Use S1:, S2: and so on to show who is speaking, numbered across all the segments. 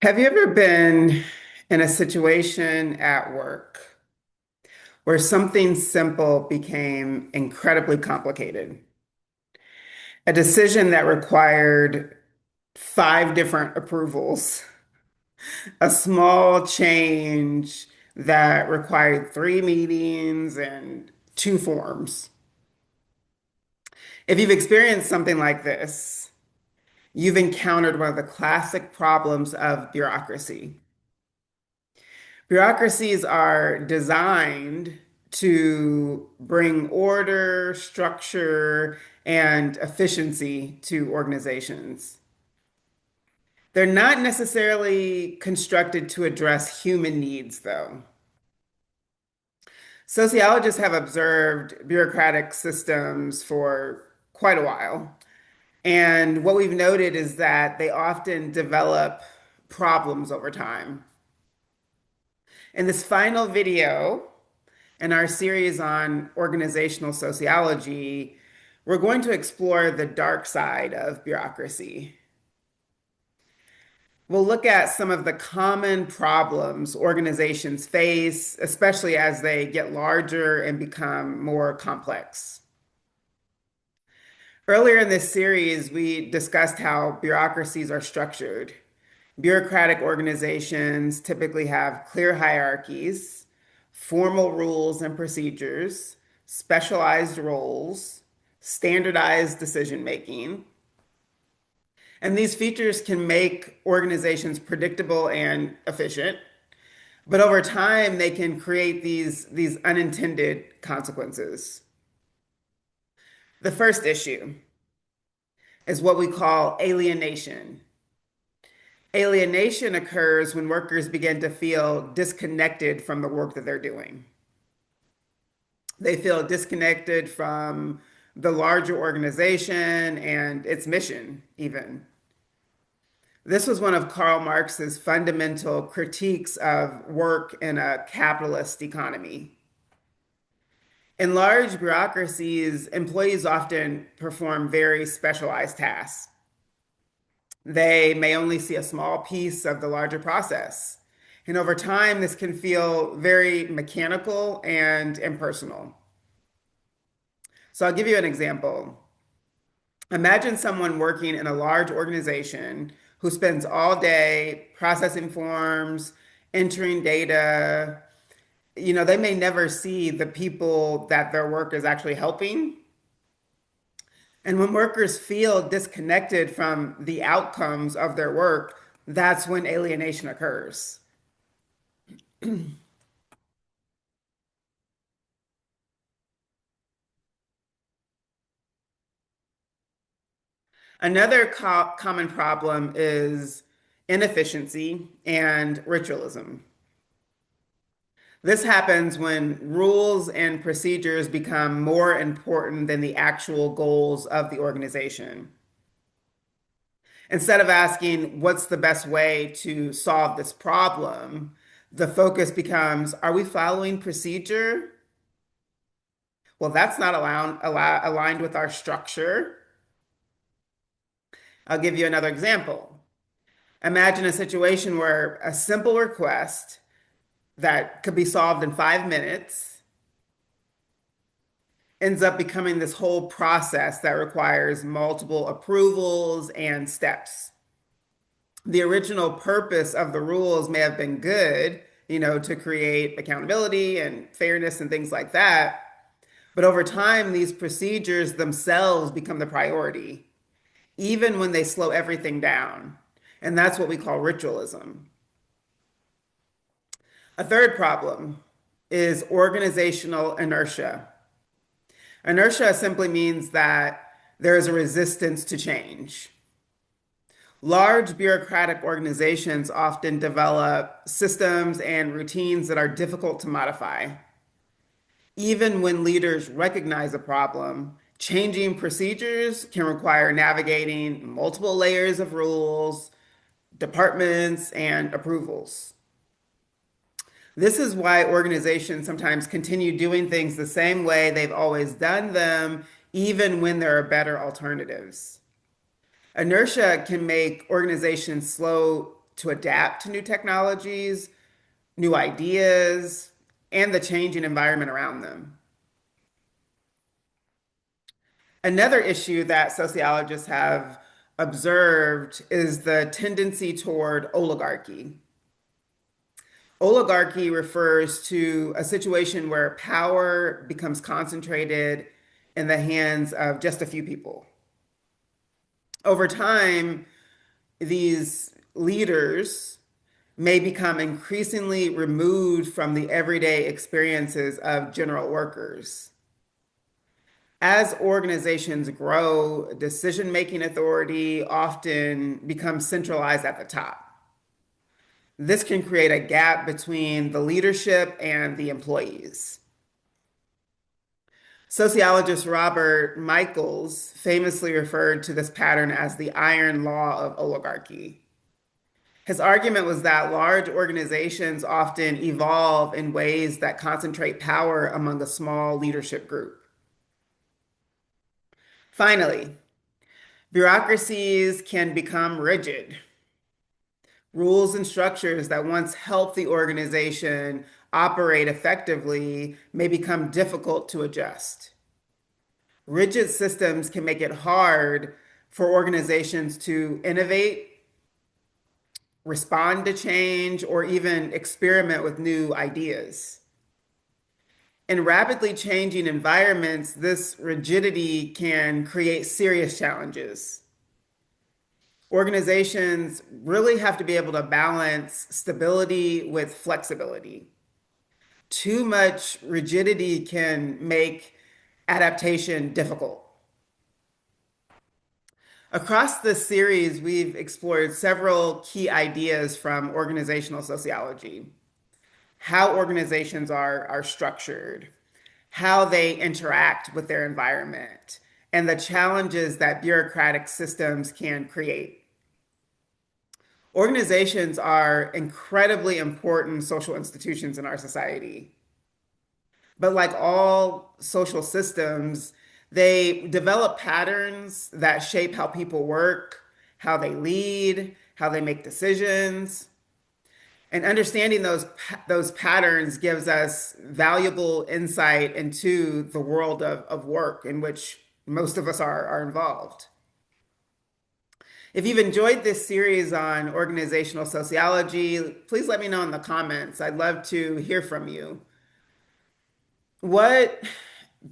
S1: Have you ever been in a situation at work where something simple became incredibly complicated? A decision that required five different approvals, a small change that required three meetings and two forms. If you've experienced something like this, you've encountered one of the classic problems of bureaucracy. Bureaucracies are designed to bring order, structure, and efficiency to organizations. They're not necessarily constructed to address human needs, though. Sociologists have observed bureaucratic systems for quite a while. And what we've noted is that they often develop problems over time. In this final video, in our series on organizational sociology, we're going to explore the dark side of bureaucracy. We'll look at some of the common problems organizations face, especially as they get larger and become more complex. Earlier in this series, we discussed how bureaucracies are structured. Bureaucratic organizations typically have clear hierarchies, formal rules and procedures, specialized roles, standardized decision making. And these features can make organizations predictable and efficient, but over time they can create these unintended consequences. The first issue is what we call alienation. Alienation occurs when workers begin to feel disconnected from the work that they're doing. They feel disconnected from the larger organization and its mission, even. This was one of Karl Marx's fundamental critiques of work in a capitalist economy. In large bureaucracies, employees often perform very specialized tasks. They may only see a small piece of the larger process. And over time, this can feel very mechanical and impersonal. So I'll give you an example. Imagine someone working in a large organization who spends all day processing forms, entering data. They may never see the people that their work is actually helping. And when workers feel disconnected from the outcomes of their work, that's when alienation occurs. Another common problem is inefficiency and ritualism. This happens when rules and procedures become more important than the actual goals of the organization. Instead of asking, what's the best way to solve this problem, the focus becomes, are we following procedure? Well, that's not aligned with our structure. I'll give you another example. Imagine a situation where a simple request that could be solved in 5 minutes ends up becoming this whole process that requires multiple approvals and steps. The original purpose of the rules may have been good, to create accountability and fairness and things like that. But over time, these procedures themselves become the priority, even when they slow everything down. And that's what we call ritualism. A third problem is organizational inertia. Inertia simply means that there is a resistance to change. Large bureaucratic organizations often develop systems and routines that are difficult to modify. Even when leaders recognize a problem, changing procedures can require navigating multiple layers of rules, departments, and approvals. This is why organizations sometimes continue doing things the same way they've always done them, even when there are better alternatives. Inertia can make organizations slow to adapt to new technologies, new ideas, and the changing environment around them. Another issue that sociologists have observed is the tendency toward oligarchy. Oligarchy refers to a situation where power becomes concentrated in the hands of just a few people. Over time, these leaders may become increasingly removed from the everyday experiences of general workers. As organizations grow, decision-making authority often becomes centralized at the top. This can create a gap between the leadership and the employees. Sociologist Robert Michaels famously referred to this pattern as the iron law of oligarchy. His argument was that large organizations often evolve in ways that concentrate power among a small leadership group. Finally, bureaucracies can become rigid. Rules and structures that once helped the organization operate effectively may become difficult to adjust. Rigid systems can make it hard for organizations to innovate, respond to change, or even experiment with new ideas. In rapidly changing environments, this rigidity can create serious challenges. Organizations really have to be able to balance stability with flexibility. Too much rigidity can make adaptation difficult. Across this series, we've explored several key ideas from organizational sociology: how organizations are structured, how they interact with their environment, and the challenges that bureaucratic systems can create. Organizations are incredibly important social institutions in our society. But like all social systems, they develop patterns that shape how people work, how they lead, how they make decisions. And understanding those patterns gives us valuable insight into the world of work in which most of us are involved. If you've enjoyed this series on organizational sociology, please let me know in the comments. I'd love to hear from you. What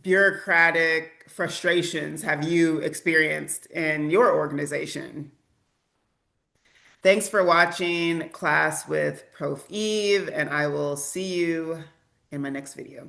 S1: bureaucratic frustrations have you experienced in your organization? Thanks for watching class with Prof. Eve, and I will see you in my next video.